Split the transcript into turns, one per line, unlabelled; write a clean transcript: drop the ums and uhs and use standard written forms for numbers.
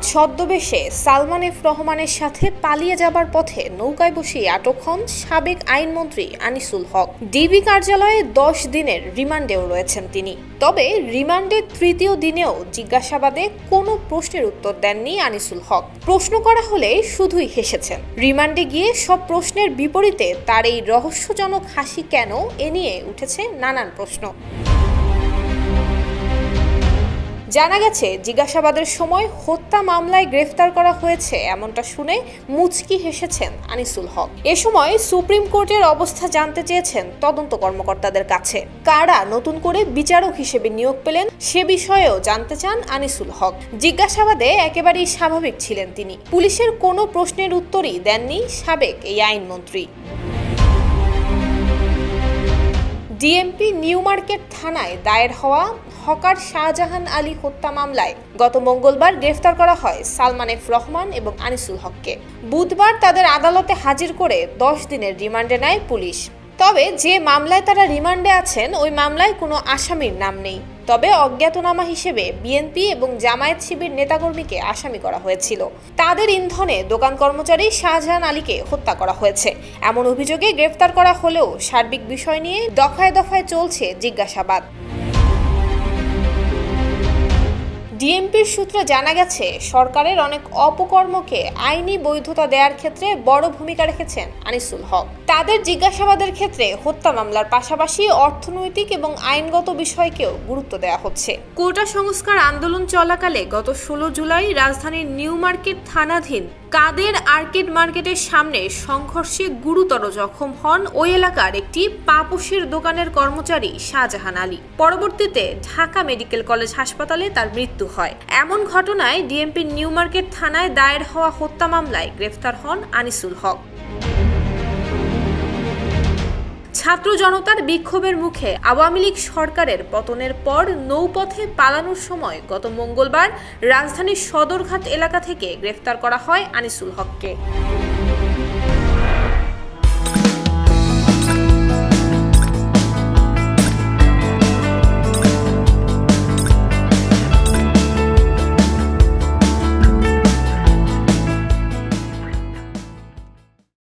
ছদ্মবেশে সালমান এফ রহমানের সাথে পালিয়ে যাবার পথে নৌকায় বসিয়ে আটক হন সাবেক আইনমন্ত্রী আনিসুল হক। ডিবি কার্যালয়ে 10 দিনের রিমান্ডেও রয়েছেন তিনি। তবে রিমান্ডের তৃতীয় দিনেও জিজ্ঞাসাবাদে কোনো প্রশ্নের উত্তর দেননি আনিসুল হক। প্রশ্ন করা হলে শুধুই হেসেছেন। রিমান্ডে গিয়ে সব প্রশ্নের বিপরীতে তার এই রহস্যজনক হাসি কেন, এ নিয়ে উঠেছে নানান প্রশ্ন। জানা গেছে, জিজ্ঞাসাবাদের সময় হত্যা মামলায় গ্রেফতার করা হয়েছে এমনটা শুনে মুচকি হেসেছেন আনিসুল হক। এ সময় সুপ্রিম কোর্টের অবস্থা জানতে চেয়েছেন তদন্ত কর্মকর্তাদের কাছে। কারা নতুন করে বিচারক হিসেবে নিয়োগ পেলেন সে বিষয়েও জানতে চান আনিসুল হক। জিজ্ঞাসাবাদে একেবারেই স্বাভাবিক ছিলেন তিনি। পুলিশের কোনো প্রশ্নের উত্তরই দেননি সাবেক এই আইনমন্ত্রী। ডিএমপি নিউ মার্কেট থানায় দায়ের হওয়া হকার শাহজাহান আলী হত্যা মামলায় গত মঙ্গলবার গ্রেফতার করা হয় সালমান এফ রহমান এবং আনিসুল হককে। বুধবার তাদের আদালতে হাজির করে 10 দিনের রিমান্ডে নেয় পুলিশ। তবে যে মামলায় তারা রিমান্ডে আছেন ওই মামলায় কোনো আসামির নাম নেই। তবে অজ্ঞাতনামা হিসেবে বিএনপি এবং জামায়াত শিবির নেতাকর্মীকে আসামি করা হয়েছিল। তাদের ইন্ধনে দোকান কর্মচারী শাহজাহান আলীকে হত্যা করা হয়েছে এমন অভিযোগে গ্রেফতার করা হলেও সার্বিক বিষয় নিয়ে দফায় দফায় চলছে জিজ্ঞাসাবাদ। ডিএমপির সূত্রে জানা গেছে, সরকারের অনেক অপকর্মকে আইনি বৈধতা দেওয়ার ক্ষেত্রে বড় ভূমিকা রেখেছেন আনিসুল হক। তাদের জিজ্ঞাসাবাদের ক্ষেত্রে হত্যা মামলার পাশাপাশি অর্থনৈতিক এবং আইনগত বিষয়কেও গুরুত্ব দেওয়া হচ্ছে। কোটা সংস্কার আন্দোলন চলাকালে গত 16 জুলাই রাজধানীর নিউ মার্কেট থানাধীন কাদের আর্কেড মার্কেটের সামনে সংঘর্ষে গুরুতর জখম হন ওই এলাকার একটি পাপোশের দোকানের কর্মচারী শাহজাহান আলী। পরবর্তীতে ঢাকা মেডিকেল কলেজ হাসপাতালে তার মৃত্যু হয়। এমন ঘটনায় ডিএমপির নিউ মার্কেট থানায় দায়ের হওয়া হত্যা মামলায় গ্রেফতার হন আনিসুল হক। ছাত্র জনতার বিক্ষোভের মুখে আওয়ামী লীগ সরকারের পতনের পর নৌপথে পালানোর সময় গত মঙ্গলবার রাজধানীর সদরঘাট এলাকা থেকে গ্রেফতার করা হয় আনিসুল হককে।